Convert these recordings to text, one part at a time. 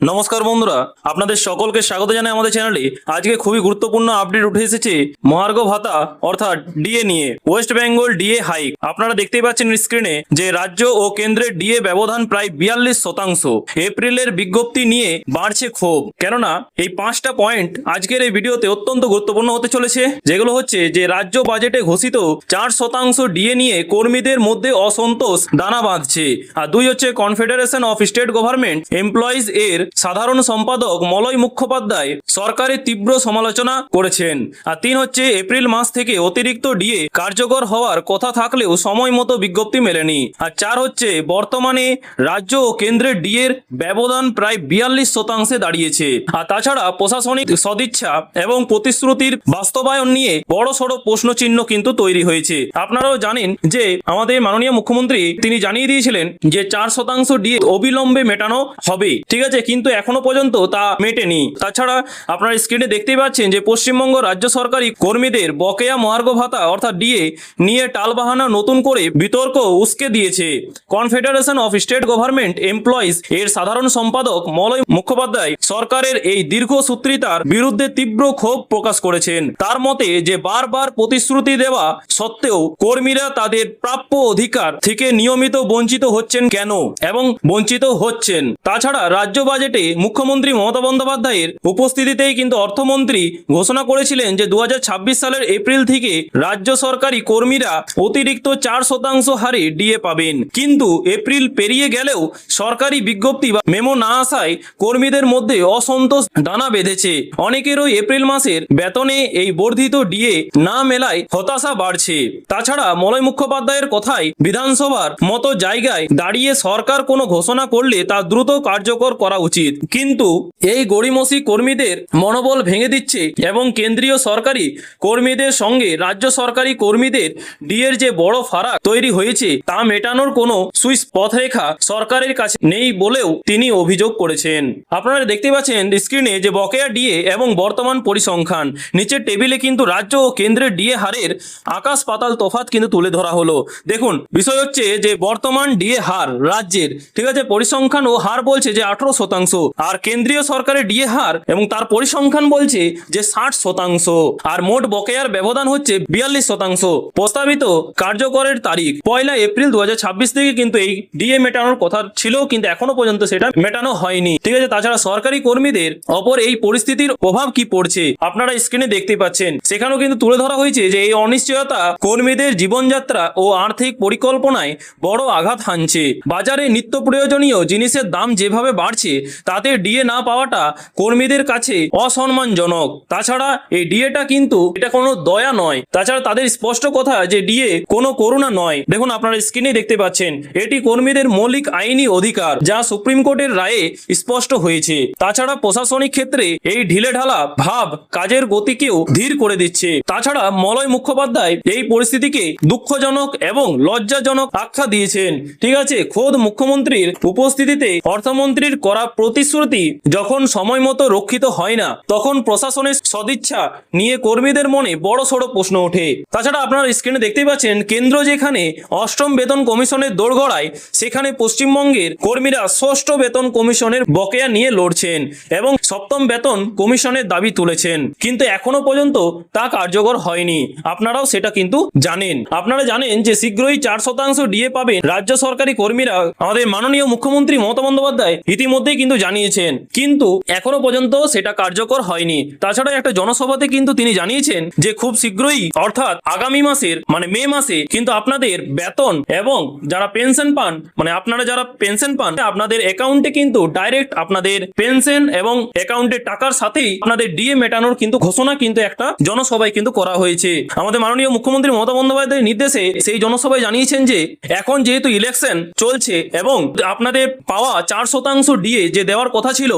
নমস্কার বন্ধুরা, আপনাদের সকলকে স্বাগত জানাই আমাদের চ্যানেলে। আজকে খুবই গুরুত্বপূর্ণ আপডেট উঠে এসেছে মহার্ঘ ভাতা অর্থাৎ ডিএ নিয়ে। West Bengal DA hike. আপনারা দেখতেই পাচ্ছেন স্ক্রিনে যে রাজ্য ও কেন্দ্রের ডিএ ব্যবধান প্রায় 42%। এপ্রিলের বিজ্ঞপ্তি নিয়ে বাড়ছে ক্ষোভ, কেননা এই 5টা পয়েন্ট আজকের এই ভিডিওতে অত্যন্ত গুরুত্বপূর্ণ হতে চলেছে। যেগুলো হচ্ছে যে রাজ্য বাজেটে ঘোষিত 4% ডিএ নিয়ে কর্মীদের মধ্যে অসন্তোষ দানা বাঁধছে। আর 2 হচ্ছে confederation of state government employees এর সাধারণ সম্পাদক মলয় মুখোপাধ্যায় সরকারের তীব্র সমালোচনা করেছেন। আর 3 হচ্ছে এপ্রিল মাস থেকে অতিরিক্ত ডিএ কার্যকর হওয়ার কথা থাকলেও সময় মতো বিজ্ঞপ্তি মেলেনি। আর 4 হচ্ছে বর্তমানে রাজ্য ও কেন্দ্রের ডিএর ব্যবধান প্রায় 42% দাঁড়িয়েছে। আর তাছাড়া প্রশাসনিক সদিচ্ছা এবং প্রতিশ্রুতির বাস্তবায়ন নিয়ে বড়সড় প্রশ্নচিহ্ন কিন্তু তৈরি হয়েছে। আপনারাও জানেন যে আমাদের মাননীয় মুখ্যমন্ত্রী তিনি জানিয়ে দিয়েছিলেন যে 4% ডিএ অবিলম্বে মেটানো হবে, ঠিক আছে, কিন্তু এখনো পর্যন্ত তা মেটেনি। তাছাড়া আপনারা স্ক্রিনে দেখতেই পাচ্ছেন যে পশ্চিমবঙ্গ রাজ্য সরকারি কর্মীদের বকেয়া মহার্ঘ ভাতা অর্থাৎ ডিএ নিয়ে টালবাহানা নতুন করে বিতর্ক উস্কে দিয়েছে। Confederation of state government employees এর সাধারণ সম্পাদক মলয় মুখোপাধ্যায় সরকারের এই দীর্ঘসূত্রিতার বিরুদ্ধে তীব্র ক্ষোভ প্রকাশ করেছেন। তার মতে যে বারবার প্রতিশ্রুতি দেওয়া সত্ত্বেও কর্মীরা তাদের প্রাপ্য অধিকার থেকে নিয়মিত বঞ্চিত হচ্ছেন কেন এবং বঞ্চিত হচ্ছেন। তাছাড়া রাজ্য বাজেটে মুখ্যমন্ত্রী মমতা বন্দ্যোপাধ্যায়ের উপস্থিতিতেই কিন্তু অর্থমন্ত্রী ঘোষণা করেছিলেন যে 2026 সালের এপ্রিল থেকে রাজ্য সরকারি কর্মীরা অতিরিক্ত 4% হারে ডিএ পাবেন। কিন্তু এপ্রিল পেরিয়ে গেলেও সরকারি বিজ্ঞপ্তি বা মেমো না আসায় কর্মীদের মধ্যে অসন্তোষ দানা বেঁধেছে। অনেকেরই এপ্রিল মাসের বেতনে এই বর্ধিত ডিএ না মেলায় হতাশা বাড়ছে। তাছাড়া মলয় মুখোপাধ্যায়ের কথায় বিধানসভার মতো জায়গায় দাঁড়িয়ে সরকার কোনো ঘোষণা করলে তা দ্রুত কার্যকর করা উচিত, কিন্তু এই গড়িমসি কর্মীদের মনোবল ভেঙে দিচ্ছে এবং কেন্দ্রীয় সরকারি কর্মীদের সঙ্গে রাজ্য সরকারি কর্মীদের ডিএর যে বড় ফারাক তৈরি হয়েছে তা মেটানোর কোনো সুইচ পথরেখা সরকারের কাছে নেই বলেও তিনি অভিযোগ করেছেন। আপনারা দেখতে পাচ্ছেন স্ক্রিনে যে বকেয়া ডিএ এবং বর্তমান পরিসংখ্যান। নিচের টেবিলে কিন্তু রাজ্য ও কেন্দ্রের ডিএ হারের আকাশ পাতাল তফাৎ কিন্তু তুলে ধরা হলো। দেখুন, বিষয় হচ্ছে যে বর্তমান ডিএ হার রাজ্যের, ঠিক আছে, পরিসংখ্যান ও হার বলছে যে 18%, আর কেন্দ্রীয় সরকারের ডিএ হার এবং তার পরিসংখ্যান বলছে যে 60%, আর মোট বকেয়ার ব্যবধান হচ্ছে 42%। প্রস্তাবিত কার্যকরের তারিখ 1 এপ্রিল 2026 থেকে কিন্তু এই ডিএ মেটানোর কথা ছিল, কিন্তু এখনো পর্যন্ত সেটা মেটানো হয়নি, ঠিক আছে। তাছাড়া সরকারি কর্মীদের অপর এই পরিস্থিতির প্রভাব কি পড়ছে আপনারা স্ক্রিনে দেখতে পাচ্ছেন। সেখানেও কিন্তু তুলে ধরা হয়েছে যে এই অনিশ্চয়তা কর্মীদের জীবনযাত্রা ও আর্থিক পরিকল্পনায় বড় আঘাত হানছে। বাজারে নিত্য প্রয়োজনীয় জিনিসের দাম যেভাবে বাড়ছে তাতে ডিএ না পাওয়াটা কর্মীদের কাছে অসম্মানজনক। তাছাড়া এই ডিএটা কিন্তু এটা কোনো দয়া নয়। তাছাড়া তাদের স্পষ্ট কথা যে ডিএ কোনো করুণা নয়। দেখুন, আপনারা স্ক্রিনে দেখতে পাচ্ছেন এটি কর্মীদের মৌলিক আইনি অধিকার, যা সুপ্রিম কোর্টের রায়ে স্পষ্ট হয়েছে। তাছাড়া প্রশাসনিক ক্ষেত্রে এই ঢিলেঢালা ভাব কাজের গতিকেও ধীর করে দিচ্ছে। তাছাড়া মলয় মুখোপাধ্যায় এই পরিস্থিতিকে দুঃখজনক এবং লজ্জাজনক আখ্যা দিয়েছেন, ঠিক আছে। খোদ মুখ্যমন্ত্রীর উপস্থিতিতে অর্থমন্ত্রীর করা প্রতিশ্রুতি যখন সময় মতো রক্ষিত হয় না তখন প্রশাসনের সদিচ্ছা নিয়ে কর্মীদের মনে বড় সড় প্রশ্ন ওঠে। তাছাড়া আপনারা স্ক্রিনে দেখতেই পাচ্ছেন কেন্দ্র যেখানে 8ম বেতন কমিশনের দোরগড়ায়, সেখানে পশ্চিমবঙ্গের কর্মীরা 6ষ্ঠ বেতন কমিশনের বকেয়া নিয়ে লড়ছেন এবং 7ম বেতন কমিশনের দাবি তুলেছেন, কিন্তু এখনো পর্যন্ত তা কার্যকর হয়নি। আপনারাও সেটা কিন্তু জানেন। আপনারা জানেন যে শীঘ্রই 4% ডিএ পাবেন রাজ্য সরকারি কর্মীরা। আমাদের মাননীয় মুখ্যমন্ত্রী মমতা বন্দ্যোপাধ্যায় ইতিমধ্যেই কিন্তু জানিয়েছেন, কিন্তু এখনো পর্যন্ত সেটা কার্যকর হয়নি। তাছাড়া একটা জনসভাতে কিন্তু তিনি জানিয়েছেন যে খুব শীঘ্রই অর্থাৎ আগামী মাসের মানে মে মাসে কিন্তু আপনাদের বেতন এবং যারা পেনশন পান, মানে আপনারা যারা পেনশন পান আপনাদের অ্যাকাউন্টে কিন্তু ডাইরেক্ট আপনাদের পেনশন এবং অ্যাকাউন্টের টাকার সাথেই আপনাদের ডিএ মেটানোর কিন্তু ঘোষণা কিন্তু একটা জনসভায় কিন্তু করা হয়েছে। আমাদের মাননীয় মুখ্যমন্ত্রী মমতা বন্দ্যোপাধ্যায়ের নির্দেশে সেই জনসভায় জানিয়েছেন যে এখন যেহেতু ইলেকশন চলছে এবং আপনাদের পাওয়া 4% ডিএ যে দেওয়ার কথা ছিল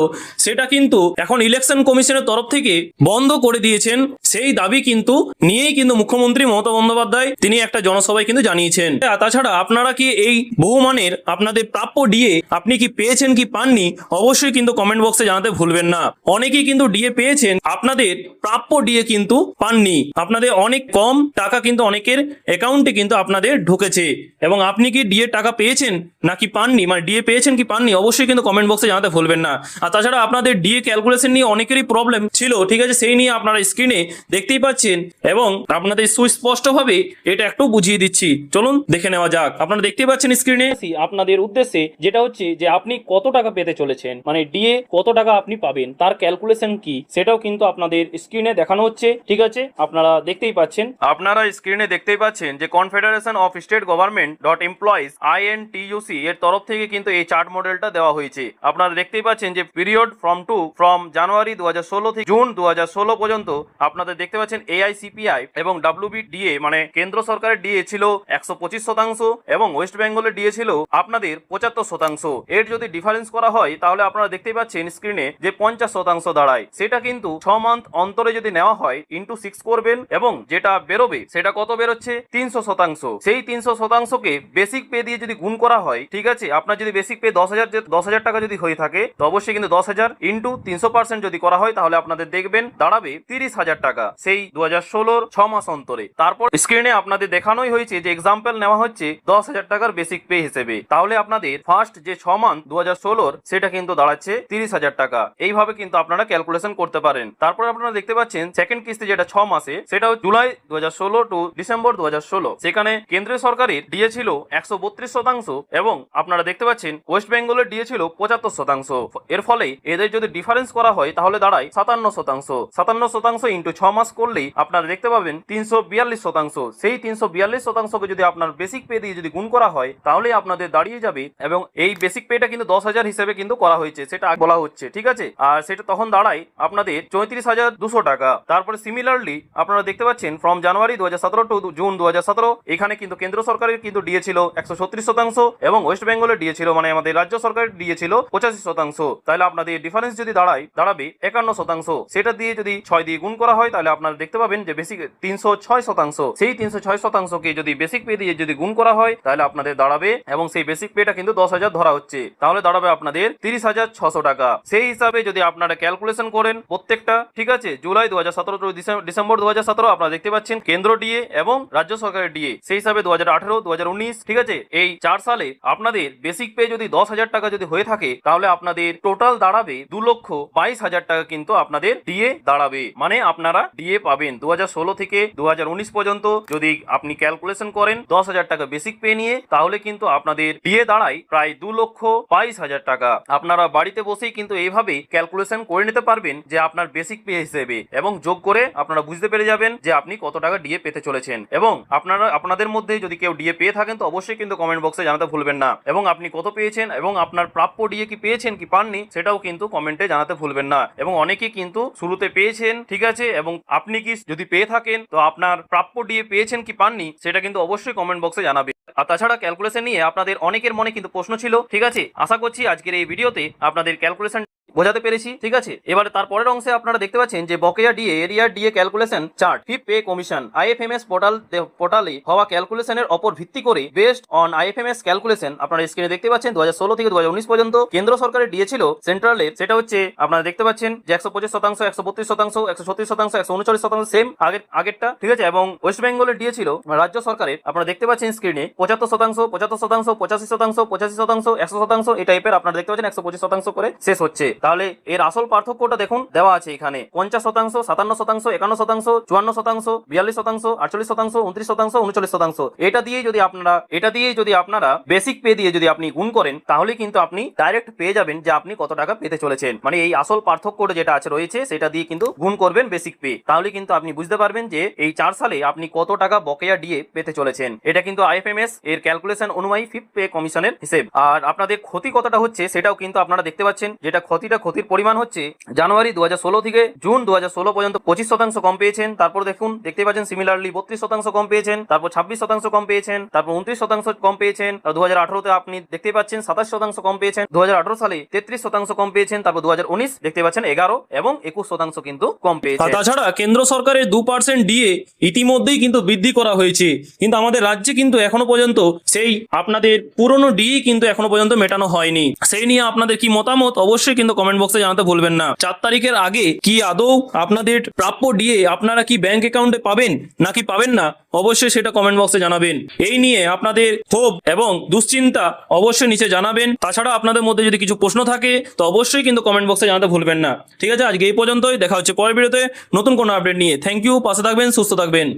সেটা কিন্তু এখন ইলেকশন কমিশনের তরফ থেকে বন্ধ করে দিয়েছেন। সেই দাবি কিন্তু নিয়েই কিন্তু মুখ্যমন্ত্রী মমতা বন্দ্যোপাধ্যায় তিনি একটা জনসভায় কিন্তু জানিয়েছেন। তাছাড়া আপনারা কি এই বহুমানের আপনাদের প্রাপ্য ডিএ আপনি কি পেয়েছেন কি পাননি অবশ্যই কিন্তু কমেন্ট বক্সে জানাতে ভুলবেন না। অনেকেই কিন্তু ডিএ পেয়েছেন, আপনাদের প্রাপ্য ডিএ কিন্তু পাননি। আপনাদের অনেক কম টাকা কিন্তু অনেকের অ্যাকাউন্টে কিন্তু আপনাদের ঢুকেছে, এবং আপনি কি ডিএ টাকা পেয়েছেন নাকি পাননি, মানে ডিএ পেয়েছেন কি পাননি অবশ্যই কিন্তু কমেন্ট বক্সে জানাতে ভুলবেন না। আর তাছাড়া আপনাদের ডিএ ক্যালকুলেশন নিয়ে অনেকেরই প্রবলেম ছিল, ঠিক আছে, সেই নিয়ে আপনারা স্ক্রিনে দেখতেই পাচ্ছেন এবং আপনাদের সুস্পষ্টভাবে এটা একটু বুঝিয়ে দিচ্ছি, চলুন দেখে নেওয়া যাক। আপনারা দেখতেই পাচ্ছেন স্ক্রিনে আপনাদের উদ্দেশ্যে, যেটা হচ্ছে যে আপনি কত টাকা পেতে চলেছেন, মানে ডিএ কত টাকা আপনি পাবেন তার ক্যালকুলেশন কি সেটাও কিন্তু আপনাদের স্ক্রিনে দেখানো হচ্ছে, ঠিক আছে, আপনারা দেখতেই পাচ্ছেন। আপনারা স্ক্রিনে দেখতেই পাচ্ছেন যে confederation of state government dot employees INTUC এর তরফ থেকে কিন্তু এই চার্ট মডেলটা দেওয়া হয়েছে। আপনারা দেখতেই পাচ্ছেন যে পিরিয়ড ফ্রম জানুয়ারি 2016 থেকে জুন 2016 পর্যন্ত আপনাদের দেখতে পাচ্ছেন AICPI এবং WBDA মানে কেন্দ্র সরকারের ডিএ ছিল 125% এবং ওয়েস্ট বেঙ্গলের ডিএ ছিল আপনাদের 75%। এর যদি ডিফারেন্স করা হয় তাহলে আপনারা দেখতেই পাচ্ছেন স্ক্রিনে যে 50% দাঁড়ায়। সেটা কিন্তু 6 মান্থ অন্তরে যদি নেওয়া হয় ইন্টু 6 করবেন এবং যেটা বেরোবে সেটা কত বেরোচ্ছে 300%। সেই 300%কে বেসিক পে দিয়ে যদি গুণ করা হয়, ঠিক আছে, আপনার যদি বেসিক পে 10,000 টাকা যদি হয়ে থাকে তো অবশ্যই কিন্তু 10,000 ইন্টু 300% যদি করা হয় তাহলে আপনাদের দেখবেন দাঁড়াবে 30,000 টাকা সেই 2016 6 মাস অন্তরে। তারপর স্ক্রিনে আপনাদের দেখানোই হয়েছে যে এক্সাম্পল নেওয়া হচ্ছে 10,000 টাকার বেসিক পে হিসেবে, তাহলে আপনাদের ফার্স্ট যে 6 মান্থ 2016 সেটা কিন্তু দাঁড়াচ্ছে 30,000 টাকা। এইভাবে কিন্তু আপনারা ক্যালকুলেশন করতে পারেন। তারপর আপনারা দেখতে পাচ্ছেন সেকেন্ড কিস্তি যেটা 6 মাসে, সেটা জুলাই 2016 টু ডিসেম্বর 2016, সেখানে কেন্দ্রীয় সরকারের ডিএ ছিল 132% এবং আপনারা দেখতে পাচ্ছেন ওয়েস্ট বেঙ্গলের ডিএ ছিল 75%। এর ফলে এদের যদি ডিফারেন্স করা হয় তাহলে দাঁড়ায় 57%। 57% ইন্টু 6 মাস করলেই আপনারা দেখতে পাবেন 342%। সেই 342%কে যদি আপনার বেসিক পে দিয়ে যদি গুণ করা হয় তাহলে আপনাদের দাঁড়িয়ে যাবে, এবং এই বেসিক পেটা কিন্তু 10,000 হিসেবে কিন্তু করা হয়েছে, সেটা বলা হচ্ছে, ঠিক আছে, আর সেটা তখন দাঁড়ায় আপনাদের 34,200 টাকা। তারপরে সিমিলারলি আপনারা দেখতে পাচ্ছেন ফ্রম জানুয়ারি 2017 টু জুন 2017 এখানে কিন্তু কেন্দ্র সরকারের কিন্তু ডিএ ছিল 136% এবং ওয়েস্ট বেঙ্গলের ডিএ ছিল মানে আমাদের রাজ্য সরকারের ডিএ ছিল 85%। তাহলে আপনাদের ডিফারেন্স যদি দাঁড়াবে 51%। সেটা দিয়ে যদি 6 দিয়ে গুণ করা হয় তাহলে আপনারা দেখতে পাবেন যে বেসিক 306%। সেই 306%কে যদি বেসিক পে দিয়ে যদি গুণ করা হয় তাহলে আপনাদের দাঁড়াবে, এবং সেই বেসিক পেটা কিন্তু 10,000 ধরা হচ্ছে, তাহলে দাঁড়াবে আপনাদের 30,600 টাকা। সেই হিসাবে যদি আপনারা ক্যালকুলেশন করেন প্রত্যেকটা, ঠিক আছে, জুলাই 2017 টু ডিসেম্বর 2017 আপনারা দেখতে পাচ্ছেন কেন্দ্র ডিএ এবং রাজ্য সরকারের ডিএ, সেই হিসাবে 2018 2019, ঠিক আছে, এই 4 সালে আপনাদের বেসিক পে যদি 10,000 টাকা যদি হয়ে থাকে তাহলে আপনাদের টোটাল দাঁড়াবে 2,22,000 টাকা কিন্তু আপনাদের ডিএ দাঁড়াবে। মানে আপনারা ডিএ পাবেন 2016 থেকে 2019 পর্যন্ত যদি আপনি ক্যালকুলেশন করেন 10,000 টাকা বেসিক পে নিয়ে, তাহলে কিন্তু আপনাদের ডিএ দাঁড়ায় প্রায় 2,22,000 টাকা। আপনারা বাড়িতে বসেই কিন্তু এইভাবে ক্যালকুলেশন করে নিতে পারবেন যে আপনার বেসিক পে হিসেবে, এবং যোগ করে আপনারা বুঝতে পেরে যাবেন যে আপনি কত টাকা ডিএ পেতে চলেছেন। এবং আপনাদের মধ্যে যদি কেউ ডিএ পেয়ে থাকেন তো অবশ্যই কিন্তু কমেন্ট বক্সে জানাতে ভুলবেন না, এবং আপনি কত পেয়েছেন এবং আপনার প্রাপ্য ডিএ কি পেয়েছেন কি পাননি সেটাও কিন্তু কমেন্টে জানাতে ভুলবেন না। এবং অনেকেই কিন্তু শুরুতে পেয়েছেন, ঠিক আছে, এবং আপনি কি যদি পেয়ে থাকেন তো আপনার প্রাপ্য ডিএ পেয়েছেন কি পাননি সেটা কিন্তু অবশ্যই কমেন্ট বক্সে জানাবেন। আর তাছাড়া ক্যালকুলেশন নিয়ে আপনাদের অনেকের মনে কিন্তু প্রশ্ন ছিল, ঠিক আছে, আশা করছি আজকের এই ভিডিওতে আপনাদের ক্যালকুলেশন বোঝাতে পেরেছি, ঠিক আছে। এবারে তারপরের অংশে আপনারা দেখতে পাচ্ছেন যে বকেয়া ডিএ এরিয়ার ডিএ ক্যালকুলেশন চার্ট ফিফ পে কমিশন IFMS পোর্টালে হওয়া ক্যালকুলেশনের উপর ভিত্তি করে বেসড অন IFMS ক্যালকুলেশন আপনারা স্ক্রিনে দেখতে পাচ্ছেন 2016 থেকে 2019 পর্যন্ত কেন্দ্র সরকারের ডিএ ছিল সেন্ট্রালের, সেটা হচ্ছে আপনারা দেখতে পাচ্ছেন যে 125%, 132%, 136%, 139% সেম আগেরটা, ঠিক আছে, এবং ওয়েস্ট বেঙ্গলের ডিএ ছিল রাজ্য সরকারের আপনারা দেখতে পাচ্ছেন স্ক্রিনে 75%, 75%, 85%, 85%, 100% এই টাইপের আপনারা দেখতে পাচ্ছেন 125% করে শেষ হচ্ছে। তাহলে এর আসল পার্থক্যটা দেখুন দেওয়া আছে এখানে 50%, 57%, 51%, 54%, 42%, 48%, 29%, 39%। এটা দিয়ে যদি আপনারা বেসিক পে দিয়ে যদি আপনি গুণ করেন তাহলে কিন্তু আপনি ডাইরেক্ট পেয়ে যাবেন যে আপনি কত টাকা পেতে চলেছেন। মানে এই আসল পার্থক্যটা যেটা আছে রয়েছে সেটা দিয়ে কিন্তু গুণ করবেন বেসিক পে, তাহলে কিন্তু আপনি বুঝতে পারবেন যে এই 4 সালে আপনি কত টাকা বকেয়া ডিএ পেতে চলেছেন। এটা কিন্তু IFMS এর ক্যালকুলেশন অনুযায়ী ফিফথ পে কমিশনের হিসেব। আর আপনাদের ক্ষতি কতটা হচ্ছে সেটাও কিন্তু আপনারা দেখতে পাচ্ছেন, যেটা ক্ষতির পরিমাণ হচ্ছে জানুয়ারি 2016 থেকে জুন 2016 পর্যন্ত 25% কম পেয়েছেন। তারপর দেখতে পাচ্ছেন সিমিলারলি 32% কম পেয়েছেন, তারপর 26% কম পেয়েছেন, তারপর 29% কম পেয়েছেন, 2018 তে আপনি দেখতে পাচ্ছেন 27% কম পেয়েছেন, 2018 সালে 33% কম পেয়েছেন, তারপর 2019 দেখতে পাচ্ছেন 11 এবং 21% কিন্তু কম পেয়েছেন। তাছাড়া কেন্দ্র সরকারের 2% ডিএ ইতিমধ্যেই কিন্তু বৃদ্ধি করা হয়েছে, কিন্তু আমাদের রাজ্যে কিন্তু এখনো পর্যন্ত সেই আপনাদের পুরনো ডিএ কিন্তু এখনো পর্যন্ত মেটানো হয়নি। সেই নিয়ে আপনাদের কি মতামত অবশ্যই কিন্তু কমেন্ট বক্সে জানাতে ভুলবেন না। 4 তারিখের আগে কি আদৌ আপনাদের প্রাপ্য ডিএ আপনারা কি ব্যাংক অ্যাকাউন্টে পাবেন নাকি পাবেন না, অবশ্যই সেটা কমেন্ট বক্সে জানাবেন। এই নিয়ে আপনাদের ক্ষোভ এবং দুশ্চিন্তা অবশ্যই নিচে জানাবেন। তাছাড়া আপনাদের মধ্যে যদি কিছু প্রশ্ন থাকে তো অবশ্যই কিন্তু কমেন্ট বক্সে জানাতে ভুলবেন না। ঠিক আছে, আজকে এই পর্যন্তই। দেখা হচ্ছে পরের ভিডিওতে নতুন কোনো আপডেট নিয়ে। থ্যাংক ইউ, পাশে থাকবেন, সুস্থ থাকবেন।